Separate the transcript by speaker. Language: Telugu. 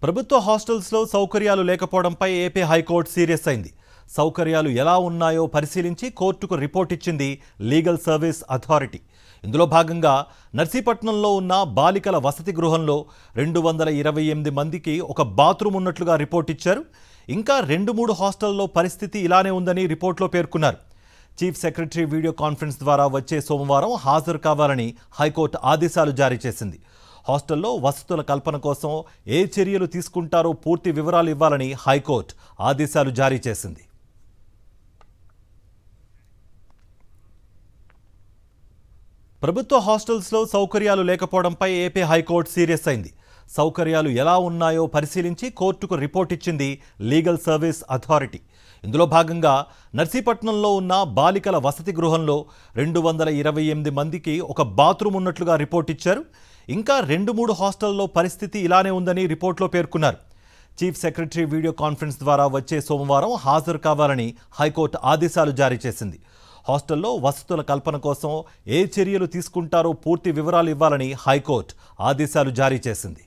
Speaker 1: ప్రభుత్వ హాస్టల్స్లో సౌకర్యాలు లేకపోవడంపై ఏపీ హైకోర్టు సీరియస్ అయింది. సౌకర్యాలు ఎలా ఉన్నాయో పరిశీలించి కోర్టుకు రిపోర్ట్ ఇచ్చింది లీగల్ సర్వీస్ అథారిటీ. ఇందులో భాగంగా నర్సీపట్నంలో ఉన్న బాలికల వసతి గృహంలో 228 మందికి ఒక బాత్రూమ్ ఉన్నట్లుగా రిపోర్ట్ ఇచ్చారు. ఇంకా 2-3 హాస్టల్లో పరిస్థితి ఇలానే ఉందని రిపోర్ట్లో పేర్కొన్నారు. చీఫ్ సెక్రటరీ వీడియో కాన్ఫరెన్స్ ద్వారా వచ్చే సోమవారం హాజరు కావాలని హైకోర్టు ఆదేశాలు జారీ చేసింది. హాస్టల్లో వసతుల కల్పన కోసం ఏ చర్యలు తీసుకుంటారో పూర్తి వివరాలు ఇవ్వాలని హైకోర్టు ఆదేశాలు జారీ చేసింది. ప్రభుత్వ హాస్టల్స్లో సౌకర్యాలు లేకపోవడంపై ఏపీ హైకోర్టు సీరియస్ అయింది. సౌకర్యాలు ఎలా ఉన్నాయో పరిశీలించి కోర్టుకు రిపోర్ట్ ఇచ్చింది లీగల్ సర్వీస్ అథారిటీ. ఇందులో భాగంగా నర్సీపట్నంలో ఉన్న బాలికల వసతి గృహంలో 228 మందికి ఒక బాత్రూమ్ ఉన్నట్లుగా రిపోర్ట్ ఇచ్చారు. ఇంకా 2-3 హాస్టల్లో పరిస్థితి ఇలానే ఉందని రిపోర్ట్లో పేర్కొన్నారు. చీఫ్ సెక్రటరీ వీడియో కాన్ఫరెన్స్ ద్వారా వచ్చే సోమవారం హాజరు కావాలని హైకోర్టు ఆదేశాలు జారీ చేసింది. హాస్టల్లో వసతుల కల్పన కోసం ఏ చర్యలు తీసుకుంటారో పూర్తి వివరాలు ఇవ్వాలని హైకోర్టు ఆదేశాలు జారీ చేసింది.